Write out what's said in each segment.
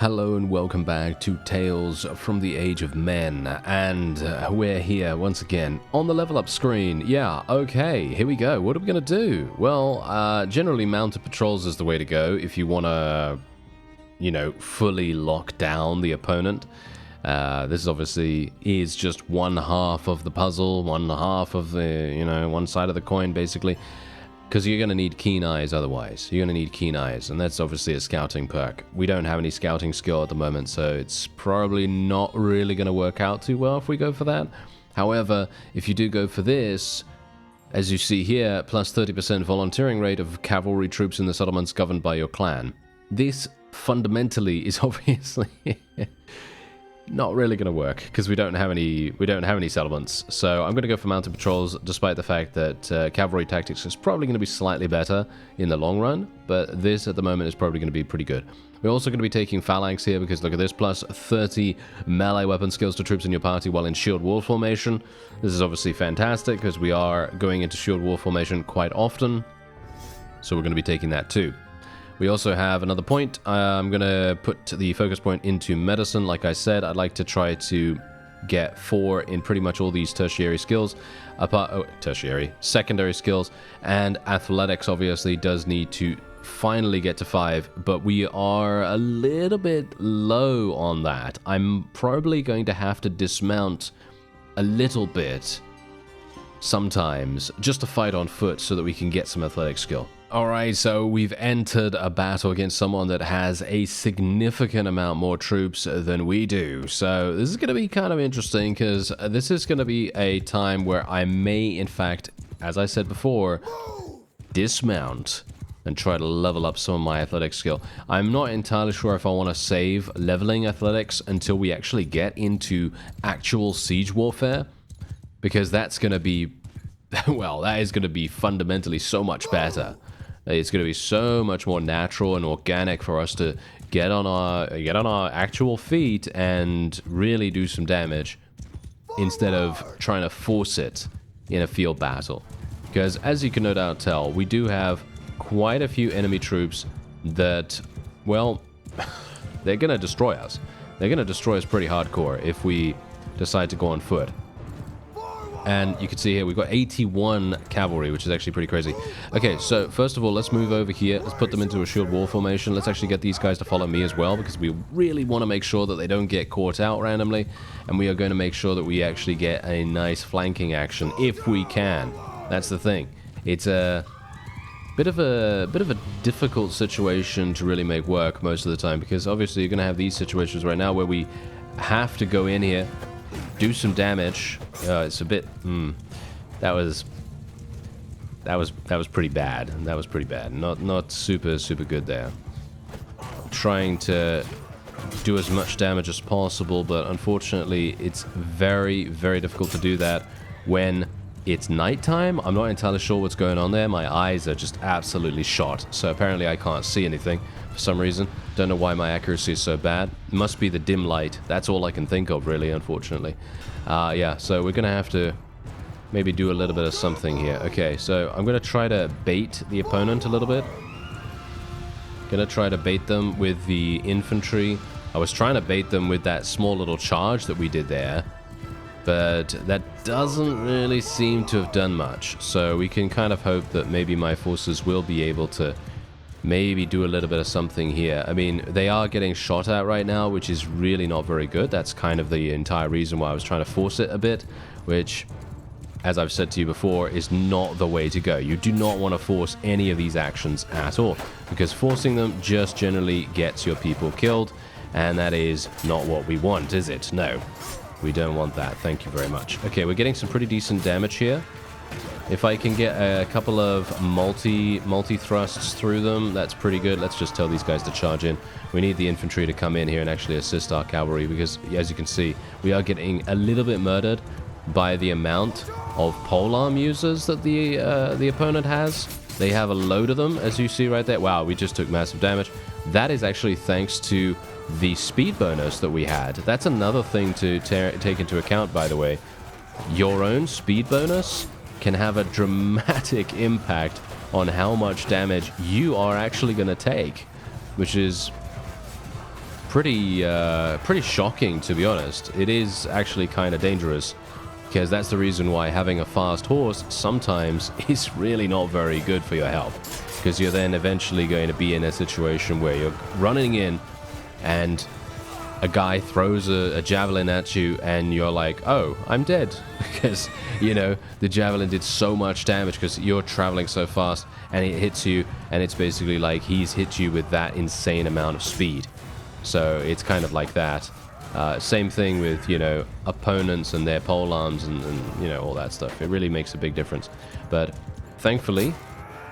Hello and welcome back to Tales from the Age of Men, and we're here once again on the level up screen. Yeah, okay, here we go. What are we going to do? Well, generally mounted patrols is the way to go if you want to, you know, fully lock down the opponent. This obviously is just one half of the puzzle, one half of the, you know, one side of the coin basically. Because you're going to need keen eyes otherwise. You're going to need keen eyes, and that's obviously a scouting perk. We don't have any scouting skill at the moment, so it's probably not really going to work out too well if we go for that. However, if you do go for this, as you see here, plus 30% volunteering rate of cavalry troops in the settlements governed by your clan. This fundamentally is obviously not really going to work because we don't have any settlements. So I'm going to go for mounted patrols, despite the fact that cavalry tactics is probably going to be slightly better in the long run, but this at the moment is probably going to be pretty good. We're also going to be taking phalanx here because look at this, plus 30 melee weapon skills to troops in your party while in shield wall formation. This is obviously fantastic because we are going into shield wall formation quite often, so we're going to be taking that too. We also have another point. I'm going to put the focus point into medicine. Like I said, I'd like to try to get 4 in pretty much all these tertiary skills. Secondary skills. And athletics obviously does need to finally get to 5, but we are a little bit low on that. I'm probably going to have to dismount a little bit sometimes just to fight on foot so that we can get some athletic skill. Alright, so we've entered a battle against someone that has a significant amount more troops than we do. So this is going to be kind of interesting because this is going to be a time where I may, in fact, as I said before, dismount and try to level up some of my athletic skill. I'm not entirely sure if I want to save leveling athletics until we actually get into actual siege warfare, because that's going to be, well, that is going to be fundamentally so much better. It's going to be so much more natural and organic for us to get on our actual feet and really do some damage instead of trying to force it in a field battle. Because as you can no doubt tell, we do have quite a few enemy troops that, well, they're going to destroy us. They're going to destroy us pretty hardcore if we decide to go on foot. And you can see here, we've got 81 cavalry, which is actually pretty crazy. Okay, so first of all, let's move over here. Let's put them into a shield wall formation. Let's actually get these guys to follow me as well, because we really want to make sure that they don't get caught out randomly. And we are going to make sure that we actually get a nice flanking action, if we can. That's the thing. It's a bit of a difficult situation to really make work most of the time, because obviously you're going to have these situations right now where we have to go in here, do some damage. It's a bit. That was pretty bad. That was pretty bad. Not super good there. Trying to do as much damage as possible, but unfortunately, it's very difficult to do that when it's nighttime. I'm not entirely sure what's going on there. My eyes are just absolutely shot. So apparently, I can't see anything for some reason. Don't know why my accuracy is so bad. It must be the dim light. That's all I can think of, really, unfortunately. Yeah, so we're going to have to maybe do a little bit of something here. Okay, so I'm going to try to bait the opponent a little bit. Going to try to bait them with the infantry. I was trying to bait them with that small little charge that we did there, but that doesn't really seem to have done much. So we can kind of hope that maybe my forces will be able to maybe do a little bit of something here. I mean, they are getting shot at right now, which is really not very good. That's kind of the entire reason why I was trying to force it a bit, which, as I've said to you before, is not the way to go. You do not want to force any of these actions at all, because forcing them just generally gets your people killed, and that is not what we want, is it? No, we don't want that. Thank you very much. Okay, we're getting some pretty decent damage here. If I can get a couple of multi-thrusts through them, that's pretty good. Let's just tell these guys to charge in. We need the infantry to come in here and actually assist our cavalry, because, as you can see, we are getting a little bit murdered by the amount of polearm users that the opponent has. They have a load of them, as you see right there. Wow, we just took massive damage. That is actually thanks to the speed bonus that we had. That's another thing to take into account, by the way. Your own speed bonus can have a dramatic impact on how much damage you are actually going to take, which is pretty shocking, to be honest. It is actually kind of dangerous, because that's the reason why having a fast horse sometimes is really not very good for your health, because you're then eventually going to be in a situation where you're running in and a guy throws a javelin at you and you're like, oh, I'm dead, because, you know, the javelin did so much damage because you're traveling so fast and it hits you, and it's basically like he's hit you with that insane amount of speed. So it's kind of like that. Same thing with, you know, opponents and their pole arms and, you know, all that stuff. It really makes a big difference. But thankfully,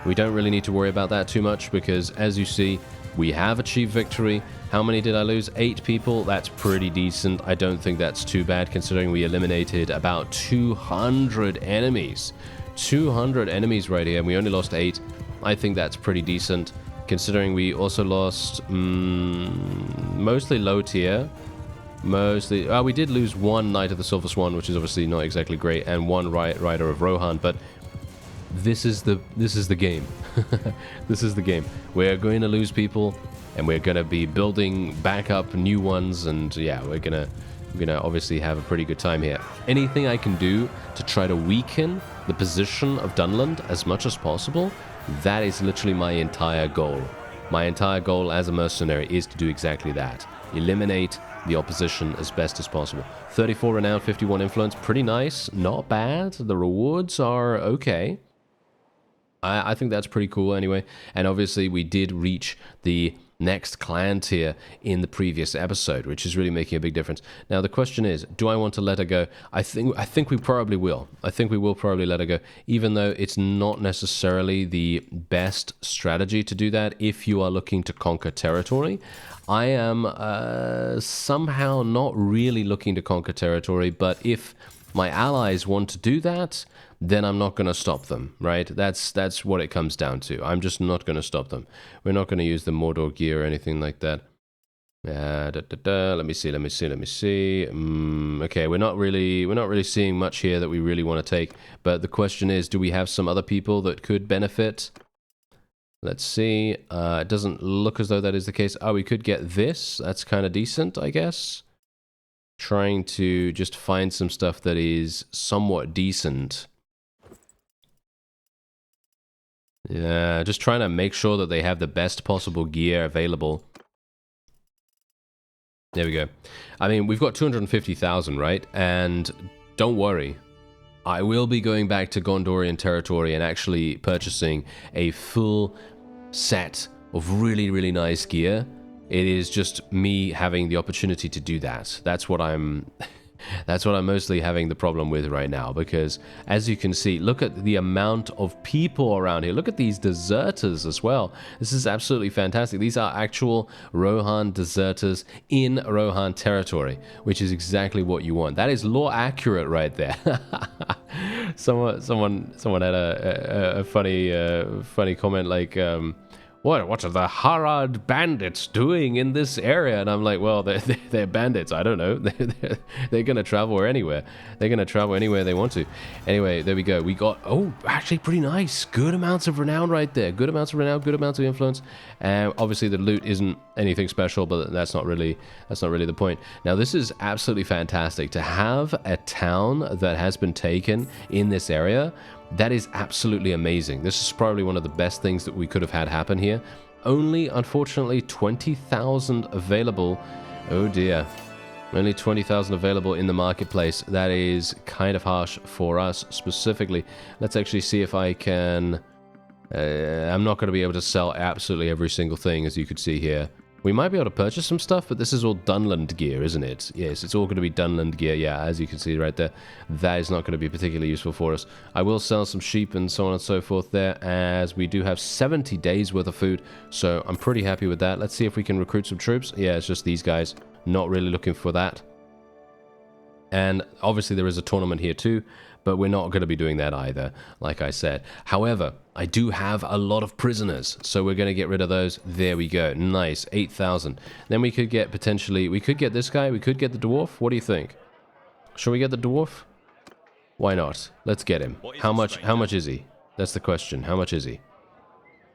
we don't really need to worry about that too much, because as you see, we have achieved victory. How many did I lose? 8 people. That's pretty decent. I don't think that's too bad, considering we eliminated about 200 enemies. 200 enemies right here, and we only lost 8. I think that's pretty decent, considering we also lost mostly low tier. Mostly, we did lose 1 Knight of the Silver Swan, which is obviously not exactly great, and 1 Rider of Rohan, but this is the game. This is the game. We're going to lose people, and we're going to be building back up new ones, and yeah, we're gonna obviously have a pretty good time here. Anything I can do to try to weaken the position of Dunland as much as possible, that is literally my entire goal. My entire goal as a mercenary is to do exactly that. Eliminate the opposition as best as possible. 34 renown, 51 influence, pretty nice, not bad. The rewards are okay. I think that's pretty cool anyway. And obviously we did reach the next clan tier in the previous episode, which is really making a big difference. Now the question is, do I want to let her go? I think we probably will. I think we will probably let her go, even though it's not necessarily the best strategy to do that if you are looking to conquer territory. I am somehow not really looking to conquer territory, but if my allies want to do that, then I'm not going to stop them, right? That's what it comes down to. I'm just not going to stop them. We're not going to use the Mordor gear or anything like that. Let me see. Okay, we're not really seeing much here that we really want to take. But the question is, do we have some other people that could benefit? Let's see. It doesn't look as though that is the case. Oh, we could get this. That's kind of decent, I guess. Trying to just find some stuff that is somewhat decent. Yeah, just trying to make sure that they have the best possible gear available. There we go. I mean, we've got 250,000, right? And don't worry, I will be going back to Gondorian territory and actually purchasing a full set of really, really nice gear. It is just me having the opportunity to do that. That's what I'm mostly having the problem with right now, because as you can see, look at the amount of people around here. Look at these deserters as well. This is absolutely fantastic. These are actual Rohan deserters in Rohan territory, which is exactly what you want. That is lore accurate right there. Someone had a funny comment like, what are the Harad bandits doing in this area? And I'm like, well, they're bandits. I don't know. They're going to travel anywhere. They're going to travel anywhere they want to. Anyway, there we go. We got, oh, actually pretty nice. Good amounts of renown right there. Good amounts of renown, good amounts of influence. And obviously the loot isn't anything special, but that's not really the point. Now, this is absolutely fantastic to have a town that has been taken in this area. That is absolutely amazing. This is probably one of the best things that we could have had happen here. Only, unfortunately, 20,000 available. Oh dear. Only 20,000 available in the marketplace. That is kind of harsh for us specifically. Let's actually see if I can... I'm not going to be able to sell absolutely every single thing, as you could see here. We might be able to purchase some stuff, but this is all Dunland gear, isn't it? Yes, it's all going to be Dunland gear, yeah, as you can see right there. That is not going to be particularly useful for us. I will sell some sheep and so on and so forth there, as we do have 70 days worth of food, so I'm pretty happy with that. Let's see if we can recruit some troops. Yeah, it's just these guys. Not really looking for that. And obviously there is a tournament here too, but we're not going to be doing that either, like I said. However, I do have a lot of prisoners, so we're going to get rid of those. There we go. Nice. 8,000. Then we could get potentially... We could get this guy. We could get the dwarf. What do you think? Shall we get the dwarf? Why not? Let's get him. How much is he? That's the question. How much is he?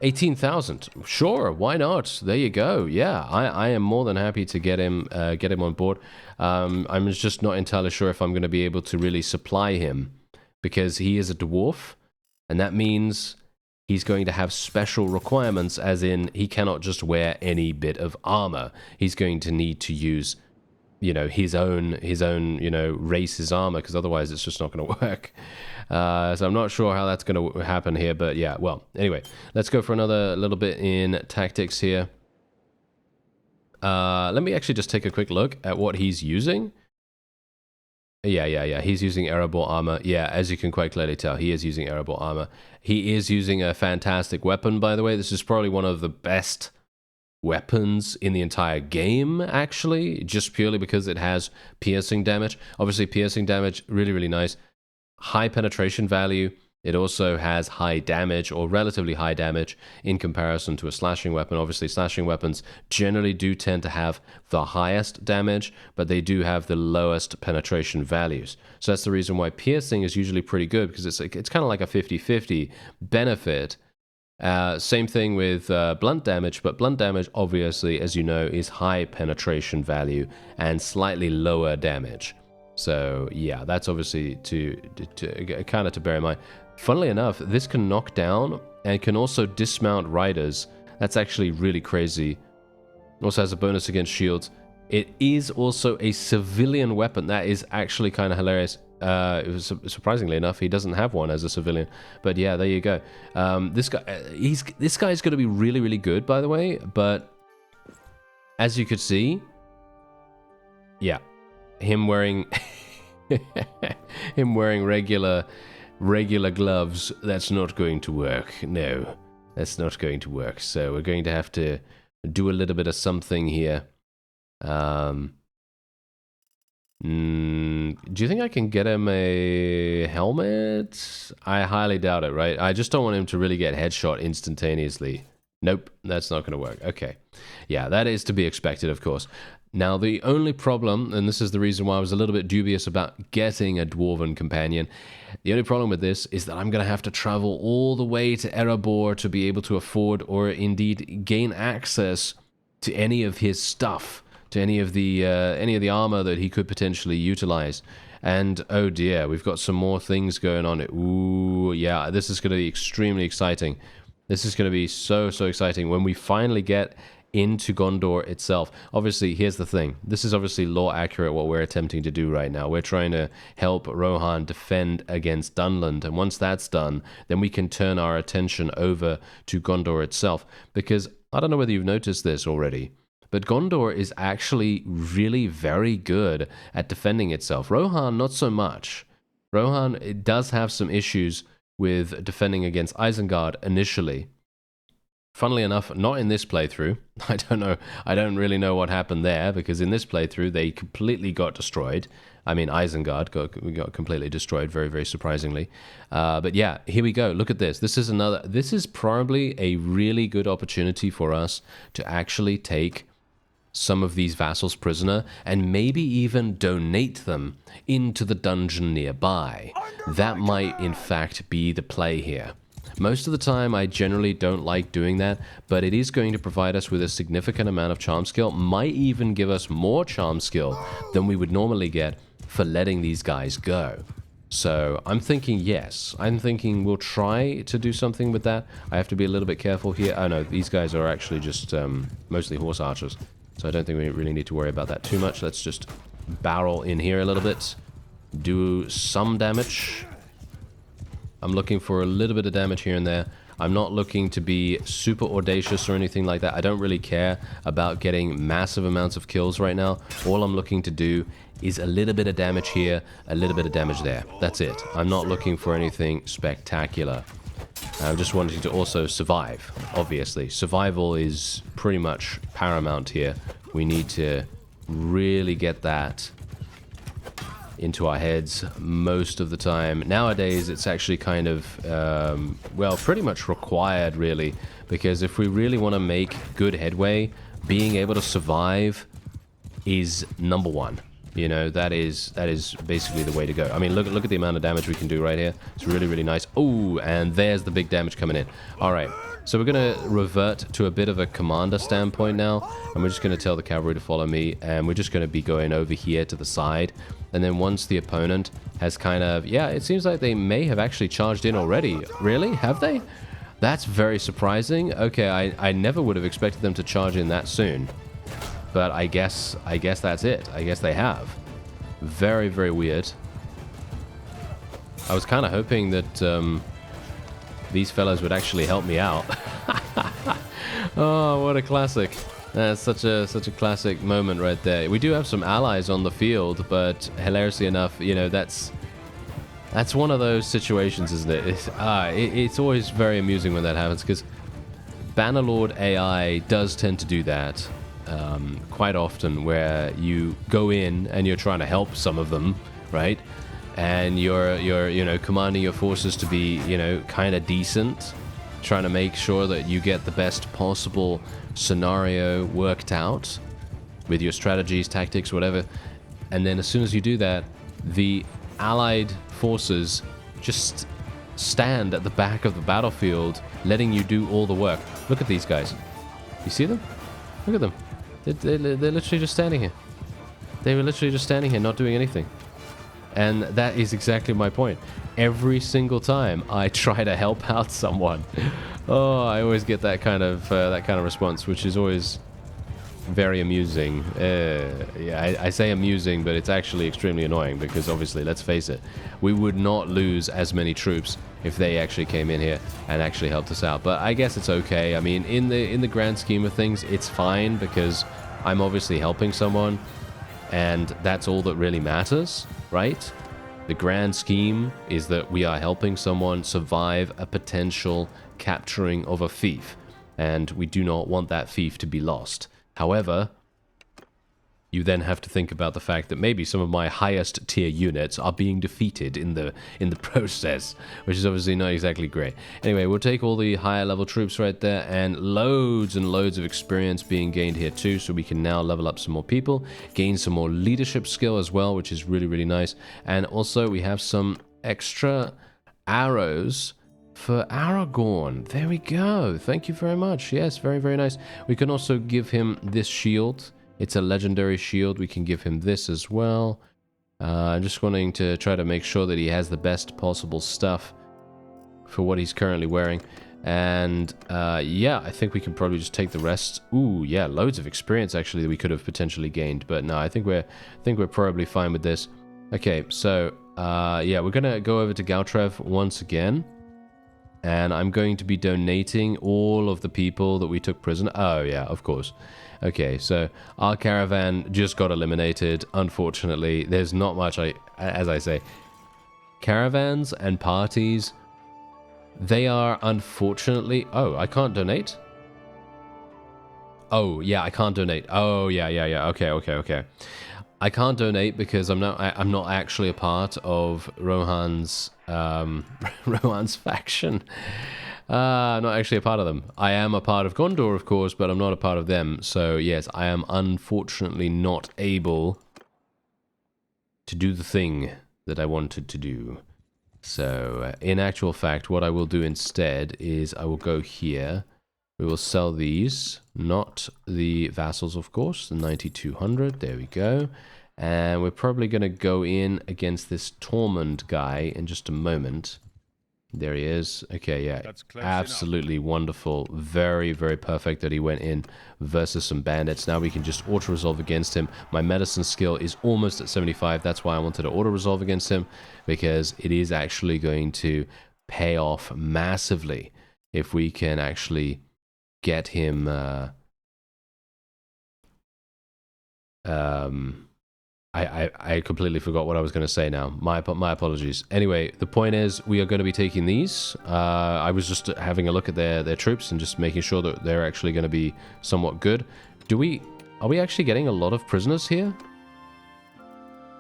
18,000. Sure, why not? There you go. Yeah, I am more than happy to get him on board. I'm just not entirely sure if I'm going to be able to really supply him because he is a dwarf, and that means he's going to have special requirements, as in he cannot just wear any bit of armor. He's going to need to use, you know, his own, you know, race's armor, because otherwise it's just not going to work. So I'm not sure how that's going to happen here, but yeah, well, anyway, let's go for another little bit in tactics here. Let me actually just take a quick look at what he's using. Yeah, he's using Erebor armor. Yeah, as you can quite clearly tell, he is using Erebor armor. He is using a fantastic weapon, by the way. This is probably one of the best weapons in the entire game, actually, just purely because it has piercing damage. Obviously, piercing damage, really, really nice. High penetration value. It also has high damage, or relatively high damage, in comparison to a slashing weapon. Obviously, slashing weapons generally do tend to have the highest damage, but they do have the lowest penetration values. So that's the reason why piercing is usually pretty good, because it's kind of like a 50-50 benefit. Same thing with blunt damage, but blunt damage, obviously, as you know, is high penetration value and slightly lower damage. So yeah, that's obviously to kind of to bear in mind. Funnily enough, this can knock down and can also dismount riders. That's actually really crazy. Also has a bonus against shields. It is also a civilian weapon. That is actually kind of hilarious. Surprisingly enough, he doesn't have one as a civilian. But yeah, there you go. This guy's going to be really, really good, by the way. But as you could see, yeah, him wearing regular gloves, that's not going to work. No, that's not going to work. So we're going to have to do a little bit of something here. Do you think I can get him a helmet? I highly doubt it, right? I just don't want him to really get headshot instantaneously. Nope, that's not going to work. Okay. Yeah, that is to be expected, of course. Now, the only problem, and this is the reason why I was a little bit dubious about getting a Dwarven companion, the only problem with this is that I'm going to have to travel all the way to Erebor to be able to afford or indeed gain access to any of his stuff, to any of the armor that he could potentially utilize. And oh dear, we've got some more things going on. Ooh, yeah, this is going to be extremely exciting. This is going to be so exciting when we finally get into Gondor itself. Obviously, here's the thing. This is obviously lore accurate what we're attempting to do right now. We're trying to help Rohan defend against Dunland, and once that's done, then we can turn our attention over to Gondor itself. Because I don't know whether you've noticed this already, but Gondor is actually really very good at defending itself. Rohan, not so much. Rohan, it does have some issues with defending against Isengard initially. Funnily enough, not in this playthrough. I don't know. I don't really know what happened there, because in this playthrough, they completely got destroyed. I mean, Isengard got completely destroyed, very surprisingly. But yeah, here we go. Look at this. This is probably a really good opportunity for us to actually take some of these vassals prisoner and maybe even donate them into the dungeon nearby. That might, in fact, be the play here. Most of the time, I generally don't like doing that, but it is going to provide us with a significant amount of charm skill, might even give us more charm skill than we would normally get for letting these guys go. So I'm thinking yes. I'm thinking we'll try to do something with that. I have to be a little bit careful here. Oh no, these guys are actually just mostly horse archers, so I don't think we really need to worry about that too much. Let's just barrel in here a little bit, do some damage. I'm looking for a little bit of damage here and there. I'm not looking to be super audacious or anything like that. I don't really care about getting massive amounts of kills right now. All I'm looking to do is a little bit of damage here, a little bit of damage there. That's it. I'm not looking for anything spectacular. I'm just wanting to also survive, obviously. Survival is pretty much paramount here. We need to really get that into our heads most of the time. Nowadays, it's actually kind of, well, pretty much required, really, because if we really want to make good headway, being able to survive is number one. You know, that is basically the way to go. I mean, look at the amount of damage we can do right here. It's really, really nice. Oh, and there's the big damage coming in. All right, so we're going to revert to a bit of a commander standpoint now, and we're just going to tell the cavalry to follow me, and we're just going to be going over here to the side. And then once the opponent has kind of... Yeah, it seems like they may have actually charged in already. Really? Have they? That's very surprising. Okay, I never would have expected them to charge in that soon. But I guess that's it. I guess they have. Very, very weird. I was kind of hoping that these fellas would actually help me out. Oh, what a classic. That's such a classic moment right there. We do have some allies on the field, but hilariously enough, you know, that's one of those situations, isn't it? It's always very amusing when that happens, because Bannerlord AI does tend to do that. Quite often, where you go in and you're trying to help some of them, right? And you're you know, commanding your forces to be, you know, kind of decent, trying to make sure that you get the best possible scenario worked out with your strategies, tactics, whatever. And then as soon as you do that, the allied forces just stand at the back of the battlefield, letting you do all the work. Look at these guys. You see them? Look at them. They're literally just standing here. They were literally just standing here, not doing anything. And that is exactly my point. Every single time I try to help out someone, oh, I always get that kind of response, which is always very amusing. Yeah, I say amusing, but it's actually extremely annoying, because obviously, let's face it, we would not lose as many troops if they actually came in here and actually helped us out. But I guess it's okay. I mean, in the grand scheme of things, it's fine, because I'm obviously helping someone, and that's all that really matters, right? The grand scheme is that we are helping someone survive a potential capturing of a fief, and we do not want that fief to be lost. However, you then have to think about the fact that maybe some of my highest tier units are being defeated in the process, which is obviously not exactly great. Anyway, we'll take all the higher level troops right there, and loads of experience being gained here too, so we can now level up some more people, gain some more leadership skill as well, which is really, really nice. And also we have some extra arrows for Aragorn. There we go. Thank you very much. Yes, very, very nice. We can also give him this shield. It's a legendary shield. We can give him this as well. I'm just wanting to try to make sure that he has the best possible stuff for what he's currently wearing. And yeah, I think we can probably just take the rest. Ooh, yeah, loads of experience actually that we could have potentially gained. But no, I think we're probably fine with this. Okay, so yeah, we're gonna go over to Gautrev once again. And I'm going to be donating all of the people that we took prisoner. Oh, yeah, of course. Okay, so our caravan just got eliminated. Unfortunately, there's not much, as I say. Caravans and parties, they are unfortunately... Oh, I can't donate? Oh, yeah, I can't donate. Oh, yeah. Okay. I can't donate because I'm not actually a part of Rohan's Rohan's faction. I'm not actually a part of them. I am a part of Gondor, of course, but I'm not a part of them. So yes, I am unfortunately not able to do the thing that I wanted to do. So in actual fact, what I will do instead is I will go here. We will sell these, not the vassals, of course, the 9200. There we go. And we're probably going to go in against this Tormund guy in just a moment. There he is. Okay, yeah, absolutely wonderful. Very, very perfect that he went in versus some bandits. Now we can just auto-resolve against him. My medicine skill is almost at 75. That's why I wanted to auto-resolve against him, because it is actually going to pay off massively if we can actually get him... I completely forgot what I was going to say now. My apologies. Anyway, the point is we are going to be taking these. I was just having a look at their troops and just making sure that they're actually going to be somewhat good. Are we actually getting a lot of prisoners here?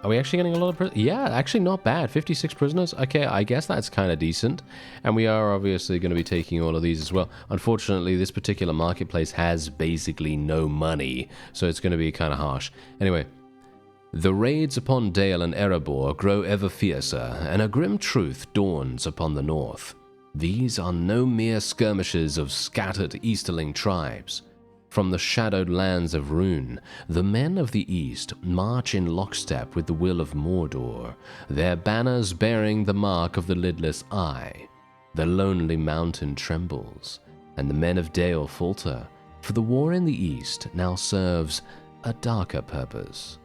Are we actually getting a lot of prisoners? Yeah, actually not bad. 56 prisoners. Okay, I guess that's kind of decent. And we are obviously going to be taking all of these as well. Unfortunately, this particular marketplace has basically no money, so it's going to be kind of harsh. Anyway, The raids upon Dale and Erebor grow ever fiercer, and a grim truth dawns upon the north. These are no mere skirmishes of scattered Easterling tribes. From the shadowed lands of Rune, the men of the East march in lockstep with the will of Mordor, their banners bearing the mark of the lidless eye. The lonely mountain trembles, and the men of Dale falter, for the war in the East now serves a darker purpose.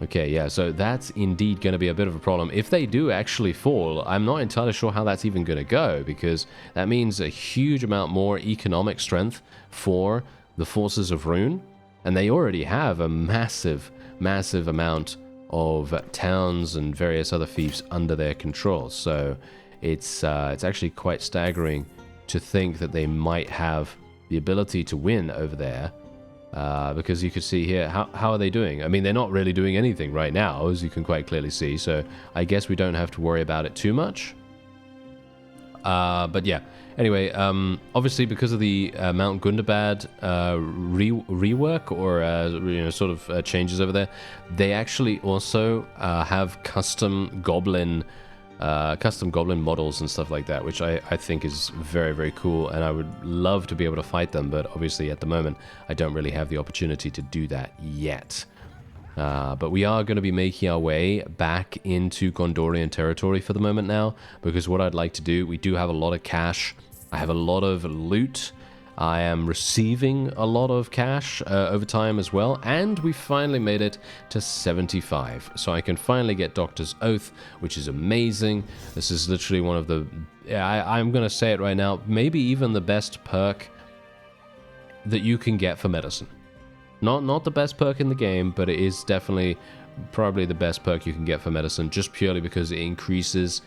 Okay, yeah, so that's indeed going to be a bit of a problem. If they do actually fall, I'm not entirely sure how that's even going to go, because that means a huge amount more economic strength for the forces of Rune, and they already have a massive, massive amount of towns and various other fiefs under their control. So it's actually quite staggering to think that they might have the ability to win over there. Because you can see here, how are they doing? I mean, they're not really doing anything right now, as you can quite clearly see, so I guess we don't have to worry about it too much. But yeah, anyway, obviously because of the Mount Gundabad rework, or sort of changes over there, they actually also have custom goblin models and stuff like that, which I think is very, very cool, and I would love to be able to fight them, but obviously at the moment I don't really have the opportunity to do that yet. But we are going to be making our way back into Gondorian territory for the moment now, because what I'd like to do, we do have a lot of cash, I have a lot of loot, I am receiving a lot of cash over time as well, and we finally made it to 75. So I can finally get Doctor's Oath, which is amazing. This is literally one of the... I'm going to say it right now, maybe even the best perk that you can get for medicine. Not the best perk in the game, but it is definitely probably the best perk you can get for medicine, just purely because it increases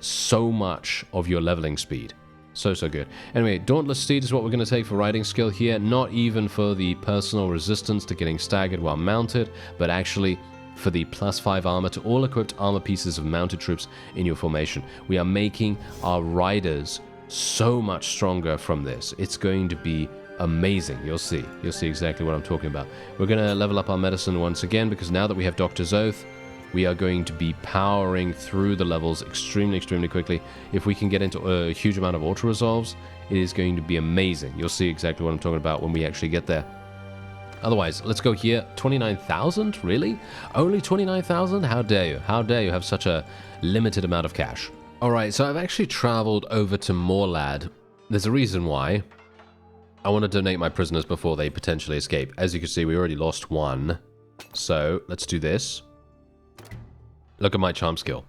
so much of your leveling speed. So good. Anyway, Dauntless Steed is what we're going to take for riding skill here, not even for the personal resistance to getting staggered while mounted, but actually for the +5 armor to all equipped armor pieces of mounted troops in your formation. We are making our riders so much stronger from this. It's going to be amazing. You'll see exactly what I'm talking about. We're going to level up our medicine once again, because now that we have Doctor's Oath, we are going to be powering through the levels extremely, extremely quickly. If we can get into a huge amount of auto-resolves, it is going to be amazing. You'll see exactly what I'm talking about when we actually get there. Otherwise, let's go here. 29,000? Really? Only 29,000? How dare you? How dare you have such a limited amount of cash? Alright, so I've actually traveled over to Morlad. There's a reason why. I want to donate my prisoners before they potentially escape. As you can see, we already lost one. So, let's do this. Look at my charm skill.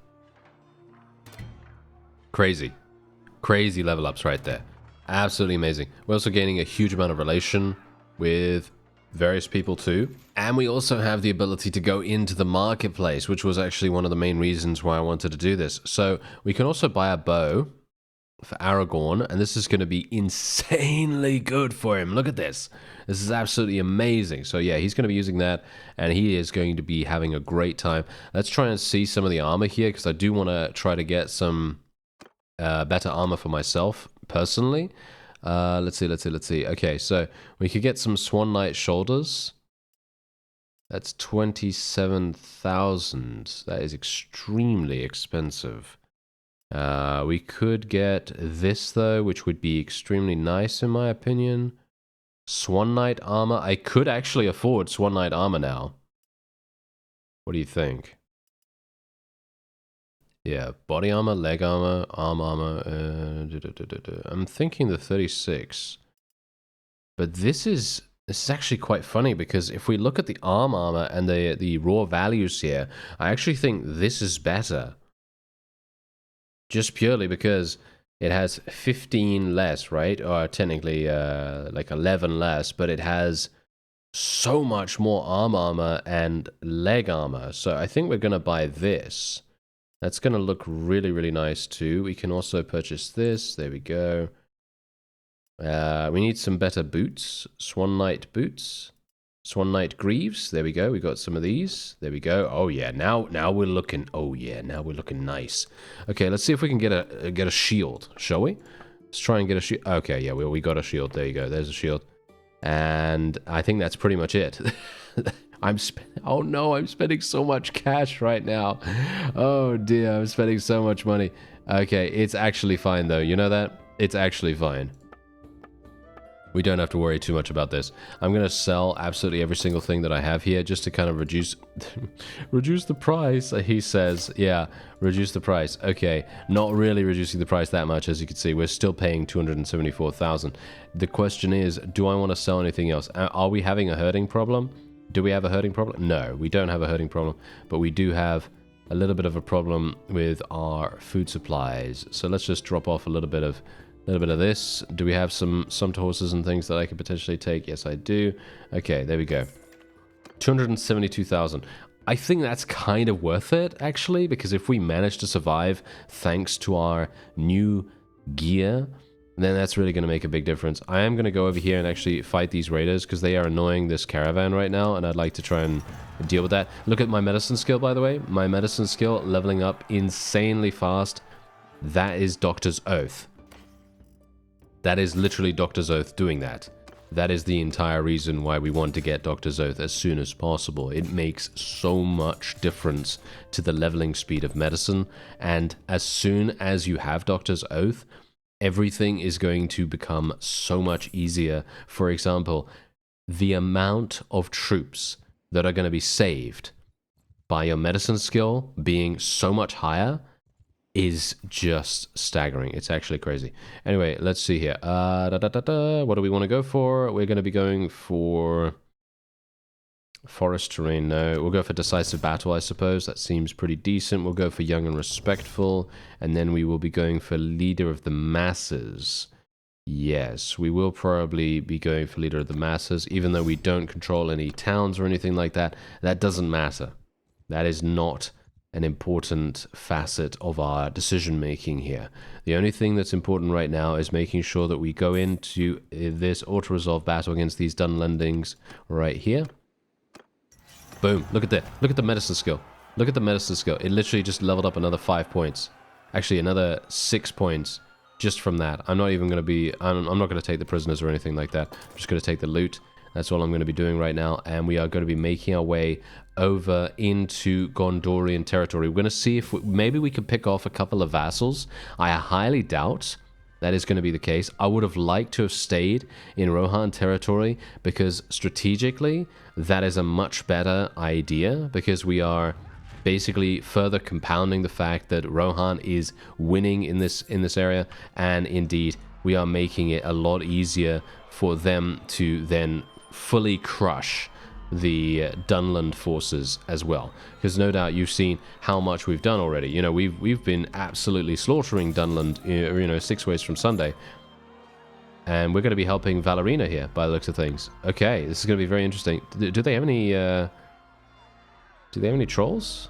Crazy. Crazy level ups right there. Absolutely amazing. We're also gaining a huge amount of relation with various people too. And we also have the ability to go into the marketplace, which was actually one of the main reasons why I wanted to do this. So we can also buy a bow for Aragorn, and this is going to be insanely good for him. Look at this. This is absolutely amazing. So yeah, he's going to be using that, and he is going to be having a great time. Let's try and see some of the armor here, because I do want to try to get some better armor for myself, personally. Let's see. Okay, so we could get some Swan Knight shoulders. That's 27,000. That is extremely expensive. We could get this, though, which would be extremely nice, in my opinion. Swan Knight armor. I could actually afford Swan Knight armor now. What do you think? Yeah, body armor, leg armor, arm armor. I'm thinking the 36. But this is actually quite funny, because if we look at the arm armor and the raw values here, I actually think this is better. Just purely because it has 15 less, right? Or technically like 11 less, but it has so much more arm armor and leg armor. So I think we're going to buy this. That's going to look really, really nice too. We can also purchase this. There we go. We need some better boots. Swan Knight boots. Swan Knight greaves. There we go. We got some of these. There we go. Oh yeah. Now we're looking. Oh yeah. Now we're looking nice. Okay. Let's see if we can get a shield. Shall we? Let's try and get a shield. Okay. Yeah. We got a shield. There you go. There's a shield. And I think that's pretty much it. Oh no, I'm spending so much cash right now. Oh dear, I'm spending so much money. Okay, it's actually fine though. You know that? It's actually fine. We don't have to worry too much about this. I'm going to sell absolutely every single thing that I have here just to kind of reduce reduce the price. He says, yeah, reduce the price. Okay, not really reducing the price that much. As you can see, we're still paying 274,000. The question is, do I want to sell anything else? Are we having a herding problem? Do we have a herding problem? No, we don't have a herding problem, but we do have a little bit of a problem with our food supplies. So let's just drop off a little bit of this. Do we have some horses and things that I could potentially take? Yes, I do. Okay, there we go. 272,000. I think that's kind of worth it, actually, because if we manage to survive thanks to our new gear, then that's really going to make a big difference. I am going to go over here and actually fight these raiders because they are annoying this caravan right now, and I'd like to try and deal with that. Look at my medicine skill, by the way. My medicine skill leveling up insanely fast. That is Doctor's Oath. That is literally Doctor's Oath doing that. That is the entire reason why we want to get Doctor's Oath as soon as possible. It makes so much difference to the leveling speed of medicine, and as soon as you have Doctor's Oath, everything is going to become so much easier. For example, the amount of troops that are going to be saved by your medicine skill being so much higher is just staggering. It's actually crazy. Anyway, let's see here. What do we want to go for? We're going to be going for forest terrain. No, we'll go for decisive battle, I suppose. That seems pretty decent. We'll go for young and respectful, and then we will be going for leader of the masses. Yes, we will probably be going for leader of the masses, even though we don't control any towns or anything like that. That doesn't matter. That is not an important facet of our decision making here. The only thing that's important right now is making sure that we go into this auto-resolve battle against these Dunlendings right here. Boom. Look at that. Look at the medicine skill. Look at the medicine skill. It literally just leveled up another 5 points. Actually, another 6 points just from that. I'm not even going to be... I'm not going to take the prisoners or anything like that. I'm just going to take the loot. That's all I'm going to be doing right now. And we are going to be making our way over into Gondorian territory. We're going to see if maybe we can pick off a couple of vassals. I highly doubt that is going to be the case. I would have liked to have stayed in Rohan territory because strategically that is a much better idea, because we are basically further compounding the fact that Rohan is winning in this area, and indeed we are making it a lot easier for them to then fully crush the Dunland forces as well, because no doubt you've seen how much we've done already. You know, we've been absolutely slaughtering Dunland, you know, 6 ways from Sunday, and we're going to be helping Valerina here by the looks of things. Okay, this is going to be very interesting. Do they have any trolls?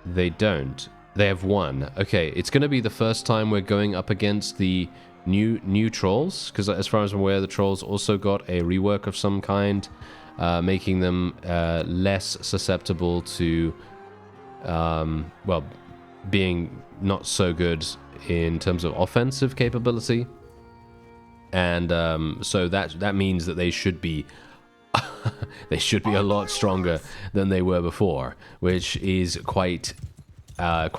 They don't. They have one. Okay, it's going to be the first time we're going up against the new trolls, because as far as I'm aware, the trolls also got a rework of some kind, making them less susceptible to well, being not so good in terms of offensive capability, and so that means that they should be they should be a lot stronger than they were before, which is quite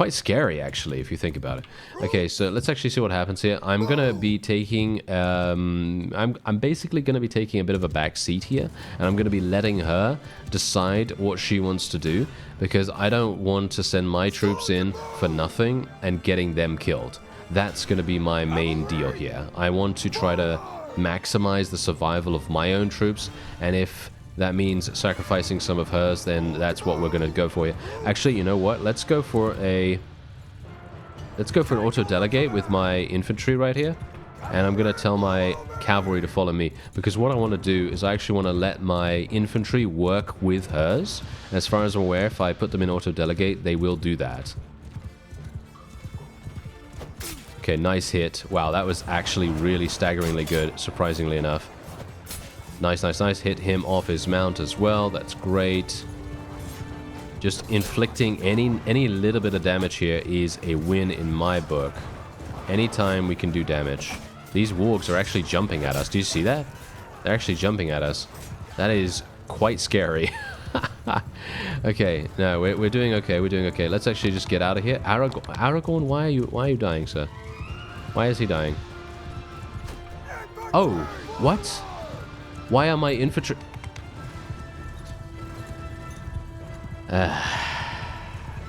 scary, actually, if you think about it. Okay, so let's actually see what happens here. I'm gonna be taking I'm basically gonna be taking a bit of a back seat here, and I'm gonna be letting her decide what she wants to do, because I don't want to send my troops in for nothing and getting them killed. That's gonna be my main deal here. I want to try to maximize the survival of my own troops, and if that means sacrificing some of hers, then that's what we're going to go for here. Actually, you know what? Let's go for an auto-delegate with my infantry right here. And I'm going to tell my cavalry to follow me, because what I want to do is I actually want to let my infantry work with hers. As far as I'm aware, if I put them in auto-delegate, they will do that. Okay, nice hit. Wow, that was actually really staggeringly good, surprisingly enough. Nice, nice, nice. Hit him off his mount as well. That's great. Just inflicting any little bit of damage here is a win in my book. Anytime we can do damage. These wargs are actually jumping at us. Do you see that? They're actually jumping at us. That is quite scary. Okay, no, we're doing okay. We're doing okay. Let's actually just get out of here. Aragorn, why are you dying, sir? Why is he dying? Oh, what? Why are my infantry?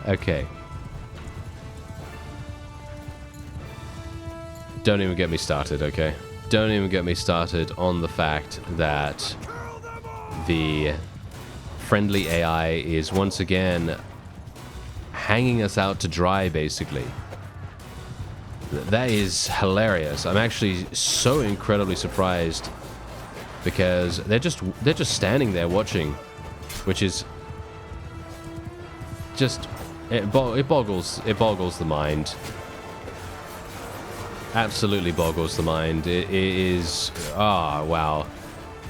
Okay. Don't even get me started, okay? Don't even get me started on the fact that the friendly AI is once again hanging us out to dry, basically. That is hilarious. I'm actually so incredibly surprised because they're just standing there watching, which is just it boggles the mind. Absolutely boggles the mind. It is wow.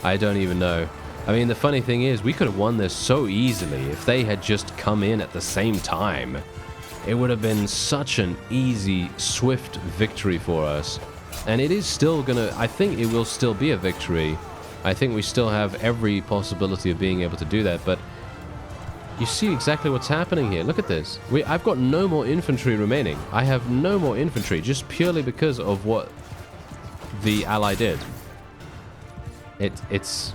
I don't even know. I mean, the funny thing is, we could have won this so easily if they had just come in at the same time. It would have been such an easy, swift victory for us. And it is still gonna, I think it will still be a victory. I think we still have every possibility of being able to do that, but you see exactly what's happening here. Look at this. I've got no more infantry remaining. I have no more infantry just purely because of what the ally did. It's...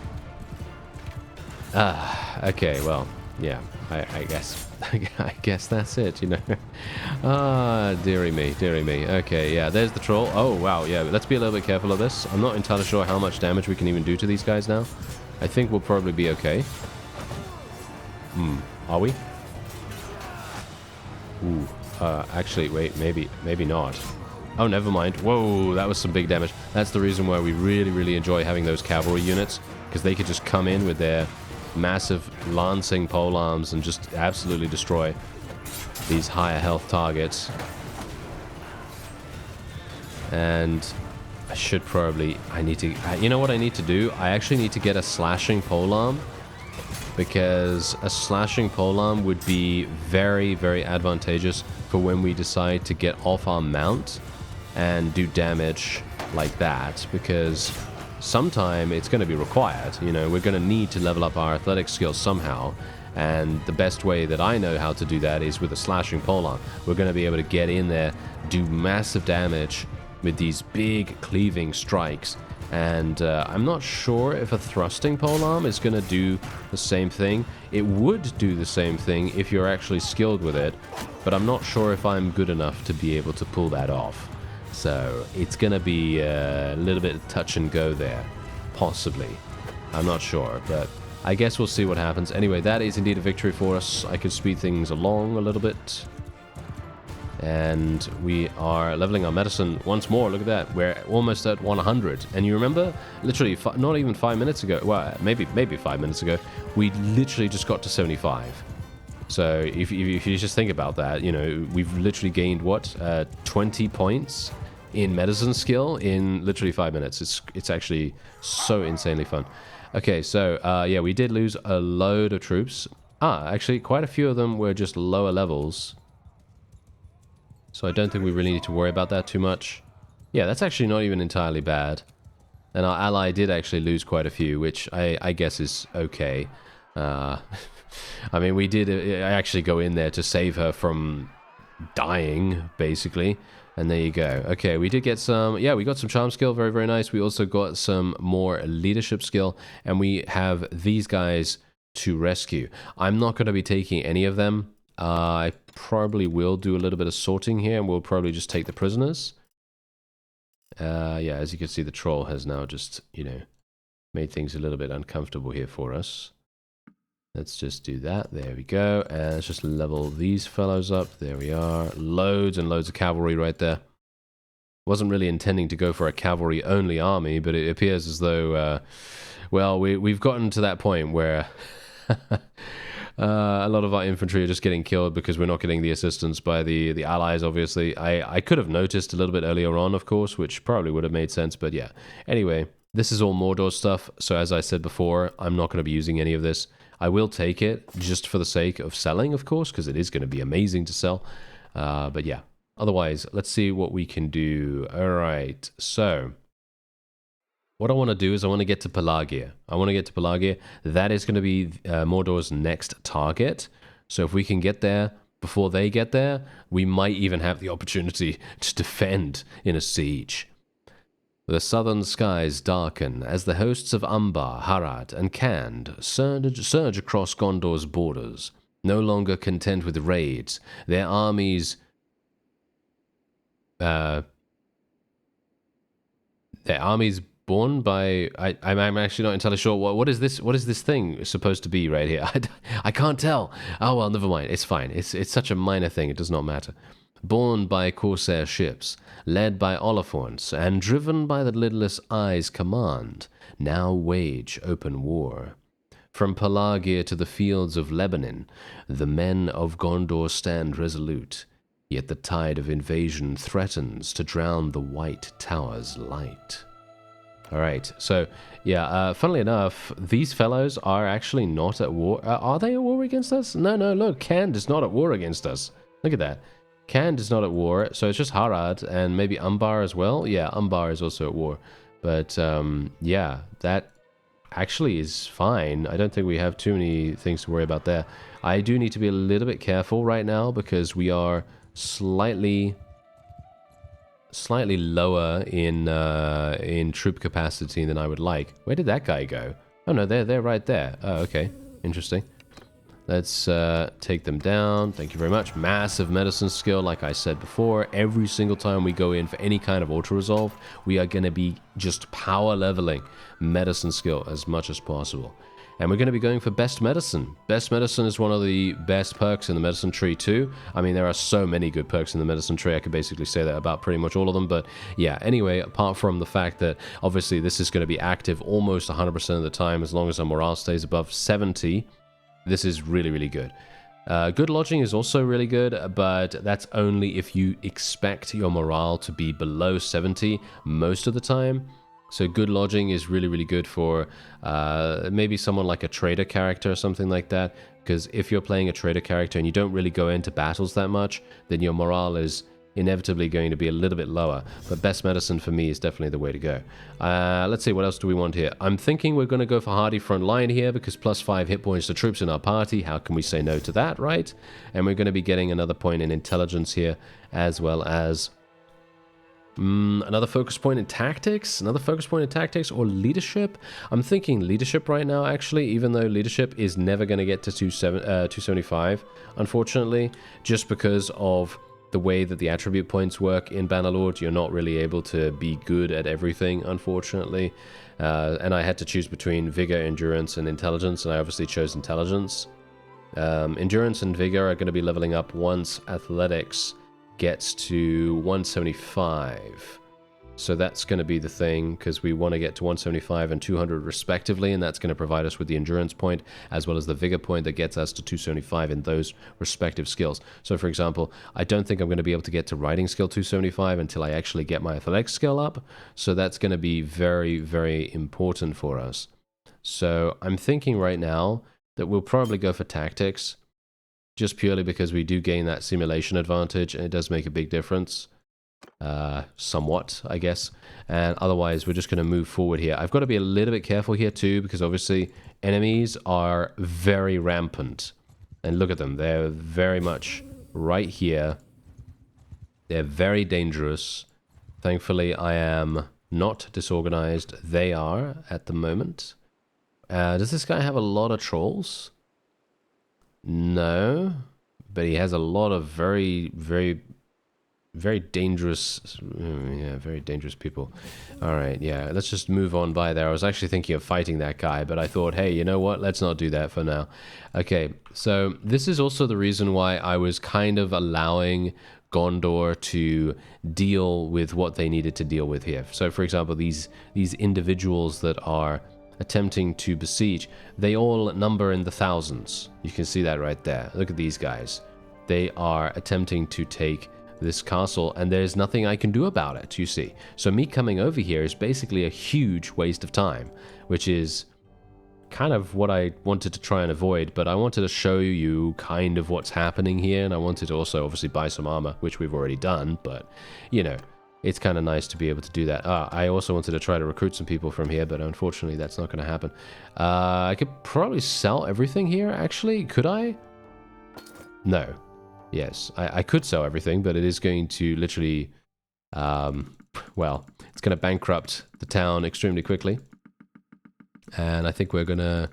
okay, well, yeah, I guess. I guess that's it, you know. Dearie me, dearie me. Okay, yeah, there's the troll. Oh, wow, yeah, let's be a little bit careful of this. I'm not entirely sure how much damage we can even do to these guys now. I think we'll probably be okay. Are we? Ooh, actually, wait, maybe not. Oh, never mind. Whoa, that was some big damage. That's the reason why we really enjoy having those cavalry units, because they could just come in with their massive lancing polearms and just absolutely destroy these higher health targets. And I should probably, you know what I need to do? I actually need to get a slashing polearm, because a slashing polearm would be very advantageous for when we decide to get off our mount and do damage like that, because sometime it's going to be required. You know, we're going to need to level up our athletic skills somehow, and the best way that I know how to do that is with a slashing polearm. We're going to be able to get in there, do massive damage with these big cleaving strikes. And I'm not sure if a thrusting polearm is going to do the same thing. It would do the same thing if you're actually skilled with it, but I'm not sure if I'm good enough to be able to pull that off. So it's going to be a little bit of touch and go there, possibly. I'm not sure, but I guess we'll see what happens. Anyway, that is indeed a victory for us. I could speed things along a little bit. And we are leveling our medicine once more. Look at that. We're almost at 100. And you remember, literally, not even 5 minutes ago, well, maybe 5 minutes ago, we literally just got to 75. So if you just think about that, you know, we've literally gained, what, 20 points in medicine skill in literally 5 minutes. It's actually so insanely fun. Okay, so, yeah, we did lose a load of troops. Actually, quite a few of them were just lower levels. So I don't think we really need to worry about that too much. Yeah, that's actually not even entirely bad. And our ally did actually lose quite a few, which I guess is okay. I mean, we did actually go in there to save her from dying, basically. And there you go. Okay, we did get some... Yeah, we got some charm skill. Very nice. We also got some more leadership skill. And we have these guys to rescue. I'm not going to be taking any of them. I probably will do a little bit of sorting here, and we'll probably just take the prisoners. Yeah, as you can see, the troll has now just, you know, made things a little bit uncomfortable here for us. Let's just do that. There we go. And let's just level these fellows up. There we are. Loads and loads of cavalry right there. Wasn't really intending to go for a cavalry-only army, but it appears as though, well, we've gotten to that point where... a lot of our infantry are just getting killed because we're not getting the assistance by the allies, obviously. I could have noticed a little bit earlier on, of course, which probably would have made sense, but yeah. Anyway, this is all Mordor stuff, so as I said before, I'm not going to be using any of this. I will take it just for the sake of selling, of course, because it is going to be amazing to sell. But yeah, otherwise, let's see what we can do. All right, so... What I want to do is I want to get to Pelagia. I want to get to Pelagia. That is going to be Mordor's next target. So if we can get there before they get there, we might even have the opportunity to defend in a siege. The southern skies darken as the hosts of Umbar, Harad, and Khand surge across Gondor's borders. No longer content with raids, their armies born by I'm actually not entirely sure what is this thing supposed to be right here. I can't tell. Oh well, never mind. It's fine. It's such a minor thing. It does not matter. Born by corsair ships, led by Olafants, and driven by the lidless Eye's command, now wage open war. From Pelagia to the fields of Lebanon, the men of Gondor stand resolute, yet the tide of invasion threatens to drown the White Tower's light. Alright, so, yeah, funnily enough, these fellows are actually not at war. Are they at war against us? No, look, Khand is not at war against us. Look at that. Khand is not at war, so it's just Harad and maybe Umbar as well. Yeah, Umbar is also at war. But, yeah, that actually is fine. I don't think we have too many things to worry about there. I do need to be a little bit careful right now because we are slightly lower in troop capacity than I would like. Where did that guy go? Oh no, they're right there. Oh, okay. Interesting. Let's take them down. Thank you very much. Massive medicine skill, like I said before. Every single time we go in for any kind of auto-resolve, we are going to be just power leveling medicine skill as much as possible. And we're going to be going for Best Medicine. Best Medicine is one of the best perks in the medicine tree too. I mean, there are so many good perks in the medicine tree. I could basically say that about pretty much all of them. But yeah, anyway, apart from the fact that obviously this is going to be active almost 100% of the time as long as our morale stays above 70. This is really, really good. Good lodging is also really good, but that's only if you expect your morale to be below 70 most of the time. So good lodging is really, really good for maybe someone like a trader character or something like that. Because if you're playing a trader character and you don't really go into battles that much, then your morale is inevitably going to be a little bit lower. But Best Medicine for me is definitely the way to go. Let's see, what else do we want here? I'm thinking we're going to go for Hardy Front Line here because +5 hit points to troops in our party. How can we say no to that, right? And we're going to be getting another point in intelligence here, as well as another focus point in tactics, or leadership. I'm thinking leadership right now, actually, even though leadership is never going to get to 275, unfortunately, just because of the way that the attribute points work in Bannerlord. You're not really able to be good at everything, unfortunately. And I had to choose between Vigor, Endurance, and Intelligence, and I obviously chose Intelligence. Endurance and Vigor are going to be leveling up once Athletics gets to 175. So that's going to be the thing, because we want to get to 175 and 200 respectively, and that's going to provide us with the endurance point as well as the vigor point that gets us to 275 in those respective skills. So for example, I don't think I'm going to be able to get to riding skill 275 until I actually get my athletics skill up. So that's going to be very, very important for us. So I'm thinking right now that we'll probably go for tactics, just purely because we do gain that simulation advantage, and it does make a big difference. Somewhat, I guess. And otherwise, we're just going to move forward here. I've got to be a little bit careful here too, because obviously enemies are very rampant. And look at them. They're very much right here. They're very dangerous. Thankfully, I am not disorganized. They are at the moment. Does this guy have a lot of trolls? No. But he has a lot of very dangerous, yeah, very dangerous people. All right, yeah, let's just move on by there. I was actually thinking of fighting that guy, but I thought, hey, you know what? Let's not do that for now. Okay, so this is also the reason why I was kind of allowing Gondor to deal with what they needed to deal with here. So, for example, these individuals that are attempting to besiege, they all number in the thousands. You can see that right there. Look at these guys. They are attempting to take this castle, and there's nothing I can do about it, you see. So me coming over here is basically a huge waste of time, which is kind of what I wanted to try and avoid, but I wanted to show you kind of what's happening here, and I wanted to also obviously buy some armor, which we've already done, but, you know, it's kind of nice to be able to do that. I also wanted to try to recruit some people from here, but unfortunately that's not going to happen. I could probably sell everything here, actually. Could I? No. Yes, I could sell everything, but it is going to literally, well, it's going to bankrupt the town extremely quickly. And I think we're going to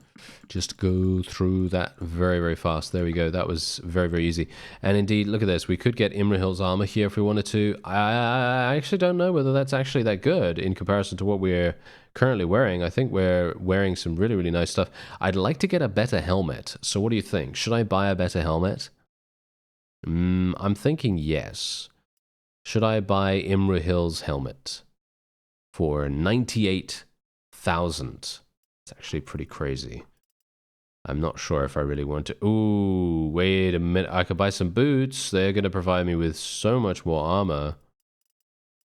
just go through that very, very fast. There we go. That was very, very easy. And indeed, look at this. We could get Imrahil's armor here if we wanted to. I actually don't know whether that's actually that good in comparison to what we're currently wearing. I think we're wearing some really, really nice stuff. I'd like to get a better helmet. So what do you think? Should I buy a better helmet? I'm thinking yes. Should I buy Imrahil's helmet for 98,000? It's actually pretty crazy. I'm not sure if I really want to. Ooh, wait a minute. I could buy some boots. They're going to provide me with so much more armor.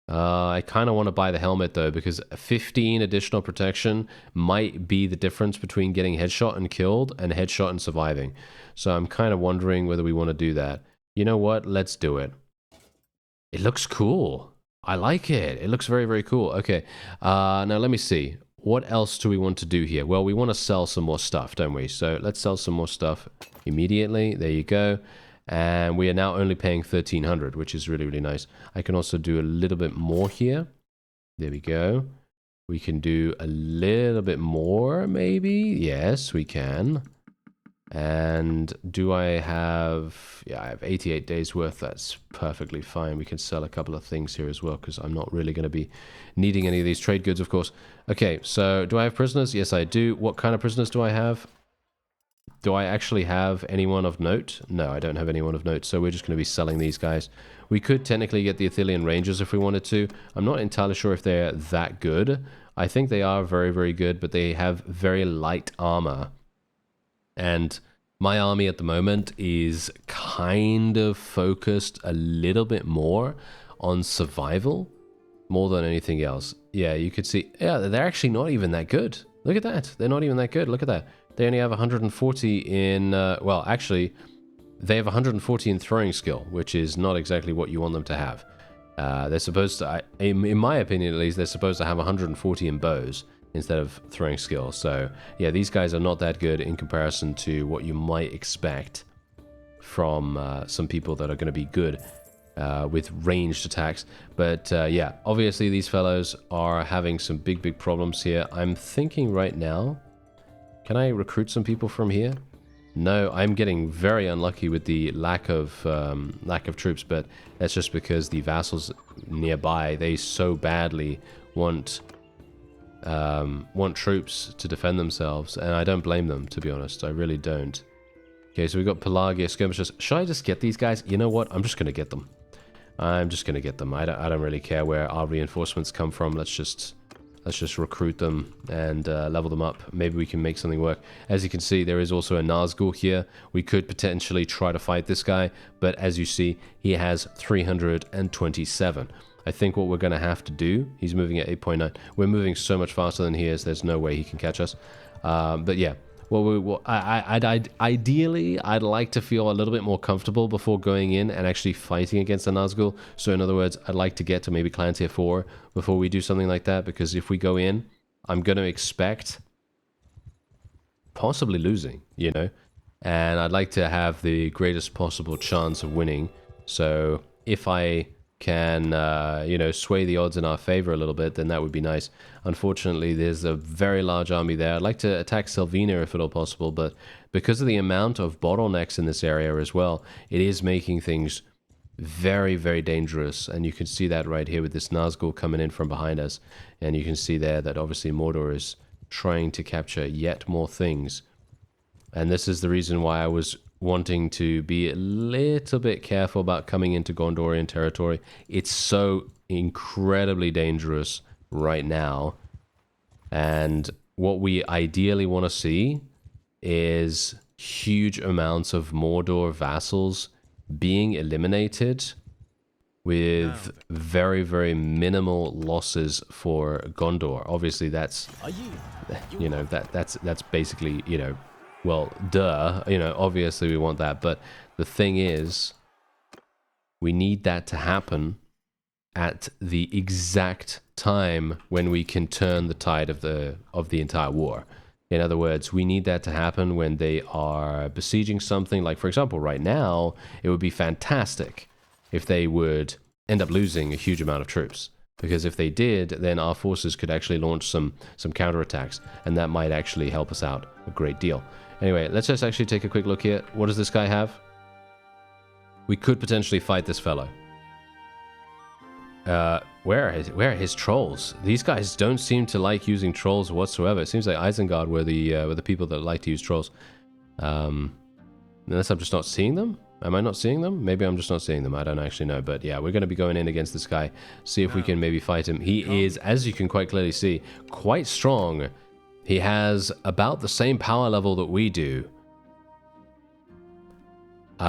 I kind of want to buy the helmet though, because 15 additional protection might be the difference between getting headshot and killed and headshot and surviving. So I'm kind of wondering whether we want to do that. You know what? Let's do it. It looks cool. I like it. It looks very, very cool. Okay. Now let me see. What else do we want to do here? Well, we want to sell some more stuff, don't we? So let's sell some more stuff immediately. There you go. And we are now only paying 1,300, which is really, really nice. I can also do a little bit more here. There we go. We can do a little bit more, maybe. Yes, we can. And do I have... Yeah, I have 88 days worth. That's perfectly fine. We can sell a couple of things here as well, because I'm not really going to be needing any of these trade goods, of course. Okay, so do I have prisoners? Yes, I do. What kind of prisoners do I have? Do I actually have anyone of note? No, I don't have anyone of note, so we're just going to be selling these guys. We could technically get the Athelian Rangers if we wanted to. I'm not entirely sure if they're that good. I think they are very, very good, but they have very light armor. And my army at the moment is kind of focused a little bit more on survival more than anything else. Yeah, you could see, yeah, they're actually not even that good. Look at that. They're not even that good. Look at that. They only have 140 in, well, actually, they have 140 in throwing skill, which is not exactly what you want them to have. They're supposed to, in my opinion at least, they're supposed to have 140 in bows instead of throwing skill. So yeah, these guys are not that good in comparison to what you might expect from some people that are going to be good with ranged attacks. But yeah, obviously these fellows are having some big problems here. I'm thinking right now, can I recruit some people from here? No, I'm getting very unlucky with the lack of troops, but that's just because the vassals nearby, they so badly want troops to defend themselves, and I don't blame them, to be honest. I really don't. Okay, so we've got Pelagia skirmishers. Should I just get these guys? You know what? I'm just gonna get them. I'm just gonna get them. I don't really care where our reinforcements come from. Let's just recruit them and level them up. Maybe we can make something work. As you can see, there is also a Nazgul here. We could potentially try to fight this guy, but as you see, he has 327. I think what we're going to have to do, he's moving at 8.9. We're moving so much faster than he is, there's no way he can catch us. But yeah, ideally, I'd like to feel a little bit more comfortable before going in and actually fighting against the Nazgul. So in other words, I'd like to get to maybe Clan Tier 4 before we do something like that, because if we go in, I'm going to expect possibly losing, you know? And I'd like to have the greatest possible chance of winning. So if I can, you know, sway the odds in our favor a little bit, then that would be nice. Unfortunately, there's a very large army there. I'd like to attack Selvina if at all possible, but because of the amount of bottlenecks in this area as well, it is making things very dangerous. And you can see that right here with this Nazgul coming in from behind us. And you can see there that obviously Mordor is trying to capture yet more things. And this is the reason why I was wanting to be a little bit careful about coming into Gondorian territory. It's so incredibly dangerous right now. And what we ideally want to see is huge amounts of Mordor vassals being eliminated with very minimal losses for Gondor. Obviously that's, you know, that's basically, you know, well, duh, you know, obviously we want that, but the thing is, we need that to happen at the exact time when we can turn the tide of the entire war. In other words, we need that to happen when they are besieging something. Like, for example, right now, it would be fantastic if they would end up losing a huge amount of troops. Because if they did, then our forces could actually launch some counterattacks, and that might actually help us out a great deal. Anyway, let's just actually take a quick look here. What does this guy have? We could potentially fight this fellow. Where are his trolls? These guys don't seem to like using trolls whatsoever. It seems like Isengard were the people that like to use trolls. Unless I'm just not seeing them? Am I not seeing them? Maybe I'm just not seeing them. I don't actually know. But yeah, we're going to be going in against this guy. See if we can maybe fight him. He is, as you can quite clearly see, quite strong. He has about the same power level that we do. Do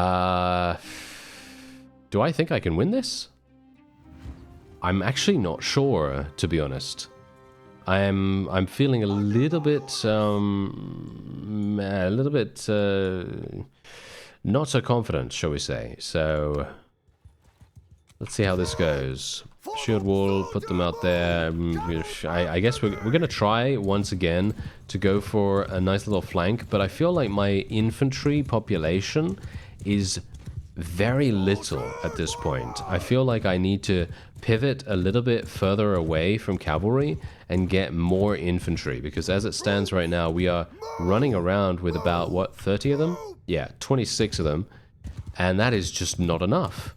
I think I can win this? I'm actually not sure, to be honest. I'm feeling a little bit not so confident, shall we say. So let's see how this goes. Shield wall, put them out there. I guess we're going to try once again to go for a nice little flank, but I feel like my infantry population is very little at this point. I feel like I need to pivot a little bit further away from cavalry and get more infantry, because as it stands right now, we are running around with about, what, 30 of them? Yeah, 26 of them, and that is just not enough.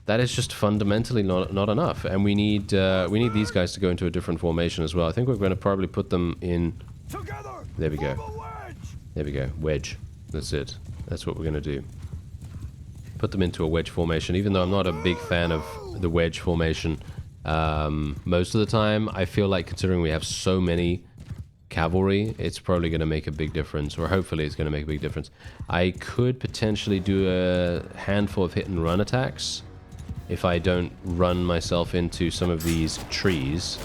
That is just fundamentally not enough, and we need these guys to go into a different formation as well. I think we're going to probably put them in... There we go. There we go. Wedge. That's it. That's what we're going to do. Put them into a wedge formation, even though I'm not a big fan of the wedge formation. Most of the time, I feel like considering we have so many cavalry, it's probably going to make a big difference, or hopefully it's going to make a big difference. I could potentially do a handful of hit and run attacks if I don't run myself into some of these trees.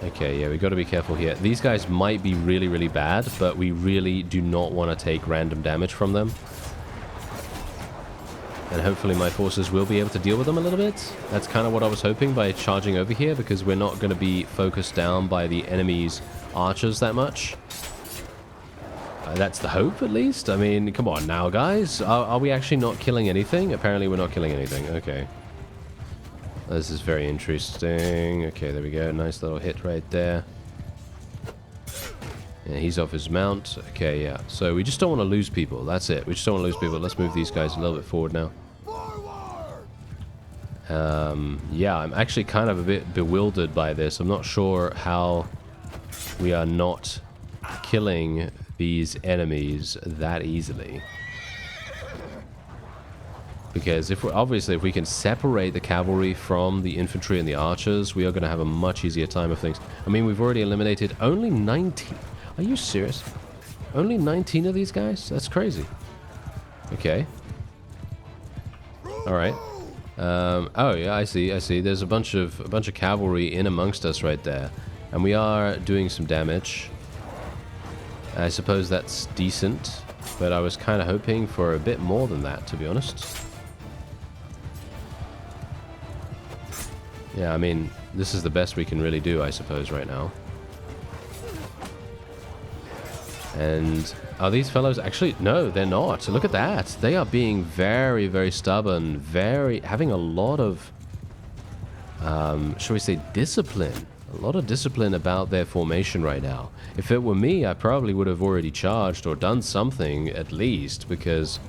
Okay, yeah, we got to be careful here. These guys might be really, really bad, but we really do not want to take random damage from them. And hopefully my forces will be able to deal with them a little bit. That's kind of what I was hoping by charging over here, because we're not going to be focused down by the enemy's archers that much. That's the hope, at least. I mean, come on now, guys. Are we actually not killing anything? Apparently we're not killing anything. Okay. This is very interesting. Okay, there we go. Nice little hit right there. Yeah, he's off his mount. Okay, yeah. So we just don't want to lose people. That's it. We just don't want to lose people. Let's move these guys a little bit forward now. Yeah, I'm actually kind of a bit bewildered by this. I'm not sure how we are not killing these enemies that easily. Because if we can separate the cavalry from the infantry and the archers, we are going to have a much easier time of things. I mean, we've already eliminated only 19. Are you serious? Only 19 of these guys? That's crazy. Okay. All right. Oh yeah, I see. There's a bunch of cavalry in amongst us right there, and we are doing some damage. I suppose that's decent, but I was kind of hoping for a bit more than that, to be honest. Yeah, I mean, this is the best we can really do, I suppose, right now. And are these fellows actually... No, they're not. Look at that. They are being very, very stubborn. Having a lot of... shall we say discipline? A lot of discipline about their formation right now. If it were me, I probably would have already charged or done something at least, because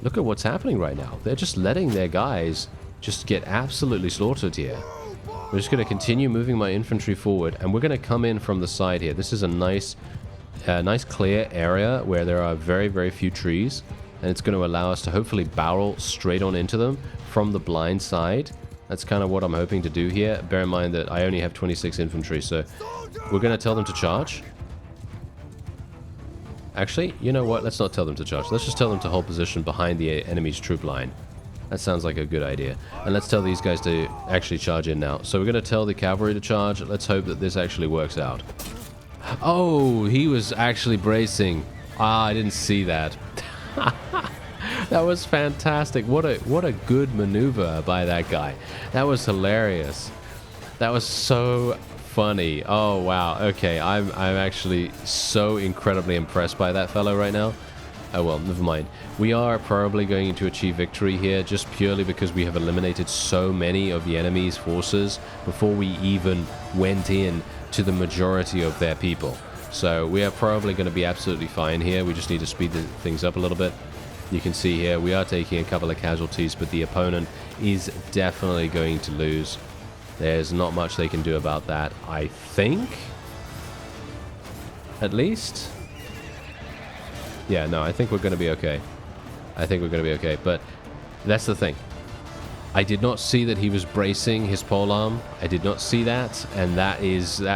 look at what's happening right now. They're just letting their guys just get absolutely slaughtered here. We're just going to continue moving my infantry forward, and we're going to come in from the side here. This is a nice clear area where there are very, very few trees, and it's going to allow us to hopefully barrel straight on into them from the blind side. That's kind of what I'm hoping to do here. Bear in mind that I only have 26 infantry, so we're going to tell them to charge. Actually, you know what? Let's not tell them to charge. Let's just tell them to hold position behind the enemy's troop line. That sounds like a good idea. And let's tell these guys to actually charge in now. So we're going to tell the cavalry to charge. Let's hope that this actually works out. Oh, he was actually bracing. Ah, I didn't see that. That was fantastic. What a good maneuver by that guy. That was hilarious. That was so funny. Oh wow. Okay, I'm actually so incredibly impressed by that fellow right now. Oh well, never mind. We are probably going to achieve victory here just purely because we have eliminated so many of the enemy's forces before we even went in to the majority of their people. So we are probably going to be absolutely fine here. We just need to speed things up a little bit. You can see here we are taking a couple of casualties, but the opponent is definitely going to lose. There's not much they can do about that, I think. At least. Yeah, no, I think we're going to be okay. I think we're going to be okay, but that's the thing. I did not see that he was bracing his polearm. I did not see that, and that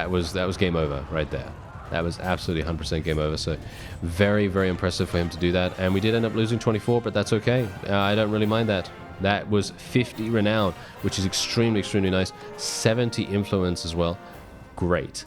was game over right there. That was absolutely 100% game over, so very, very impressive for him to do that. And we did end up losing 24, but that's okay. I don't really mind that. That was 50 renown, which is extremely, extremely nice. 70 influence as well. Great.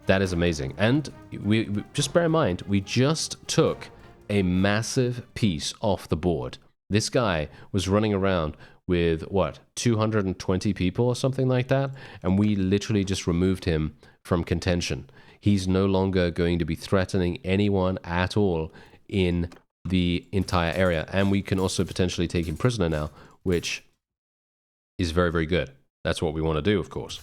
That is amazing. And we just bear in mind, we just took a massive piece off the board. This guy was running around with, what, 220 people or something like that? And we literally just removed him from contention. He's no longer going to be threatening anyone at all in the entire area. And we can also potentially take him prisoner now, which is very, very good. That's what we want to do, of course.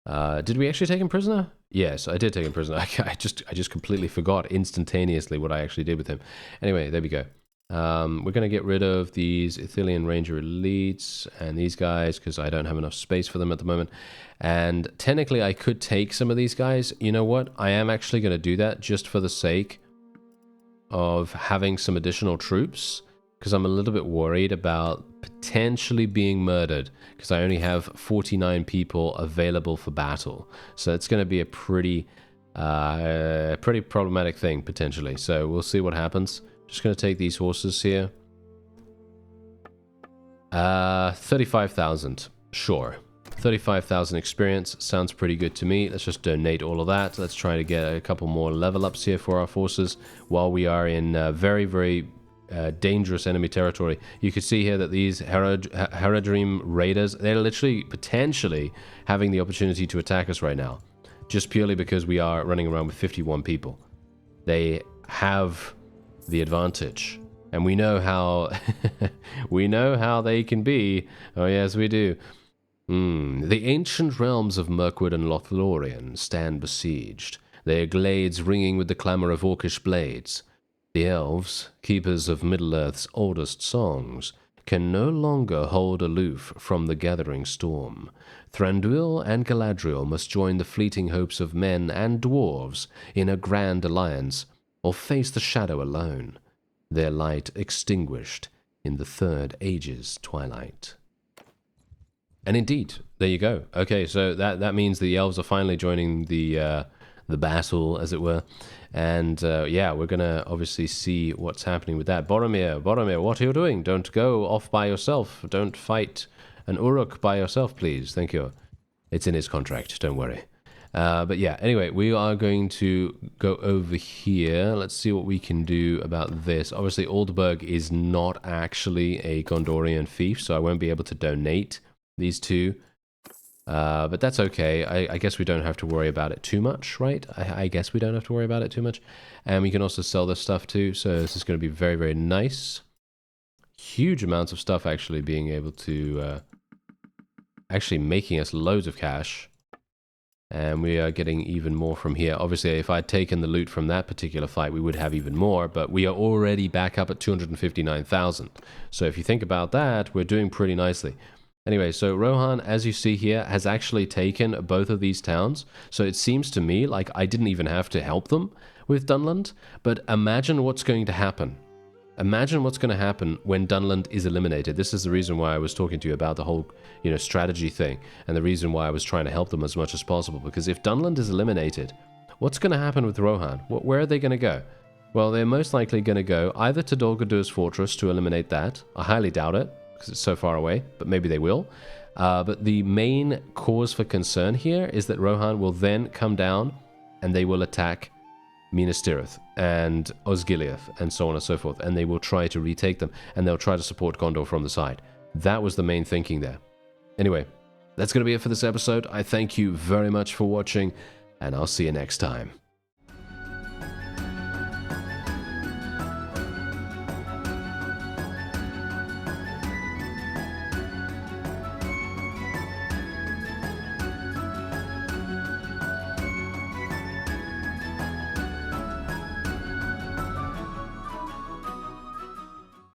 Did we actually take him prisoner? Yes, I did take him prisoner. I just completely forgot instantaneously what I actually did with him. Anyway, there we go. We're going to get rid of these Ithilian Ranger Elites and these guys because I don't have enough space for them at the moment. And technically, I could take some of these guys. You know what? I am actually going to do that just for the sake of having some additional troops because I'm a little bit worried about potentially being murdered because I only have 49 people available for battle. So it's going to be a pretty problematic thing potentially. So we'll see what happens. Just going to take these horses here. 35,000. Sure. 35,000 experience. Sounds pretty good to me. Let's just donate all of that. Let's try to get a couple more level ups here for our forces while we are in very, very dangerous enemy territory. You can see here that these Herodream Raiders, they're literally potentially having the opportunity to attack us right now. Just purely because we are running around with 51 people. They have the advantage. And we know how we know how they can be. Oh yes, we do. The ancient realms of Mirkwood and Lothlorien stand besieged, their glades ringing with the clamor of orcish blades. The elves, keepers of Middle-earth's oldest songs, can no longer hold aloof from the gathering storm. Thranduil and Galadriel must join the fleeting hopes of men and dwarves in a grand alliance, or face the shadow alone, their light extinguished in the Third Age's twilight. And indeed, there you go. Okay, so that means the elves are finally joining the battle, as it were. And yeah, we're going to obviously see what's happening with that. Boromir, what are you doing? Don't go off by yourself. Don't fight an Uruk by yourself, please. Thank you. It's in his contract, don't worry. But yeah, anyway, we are going to go over here. Let's see what we can do about this. Obviously, Aldberg is not actually a Gondorian fief, so I won't be able to donate these two. But that's okay. I guess we don't have to worry about it too much, right? I guess we don't have to worry about it too much. And we can also sell this stuff too, so this is going to be very, very nice. Huge amounts of stuff actually being able to... actually making us loads of cash. And we are getting even more from here. Obviously, if I'd taken the loot from that particular fight, we would have even more, but we are already back up at 259,000. So if you think about that, we're doing pretty nicely. Anyway, so Rohan, as you see here, has actually taken both of these towns. So it seems to me like I didn't even have to help them with Dunland. But imagine what's going to happen. Imagine what's going to happen when Dunland is eliminated. This is the reason why I was talking to you about the whole, strategy thing. And the reason why I was trying to help them as much as possible. Because if Dunland is eliminated, what's going to happen with Rohan? Where are they going to go? Well, they're most likely going to go either to Dol Guldur fortress to eliminate that. I highly doubt it, because it's so far away, but maybe they will. But the main cause for concern here is that Rohan will then come down and they will attack Minas Tirith and Osgiliath and so on and so forth, and they will try to retake them, and they'll try to support Gondor from the side. That was the main thinking there. Anyway, that's going to be it for this episode. I thank you very much for watching, and I'll see you next time.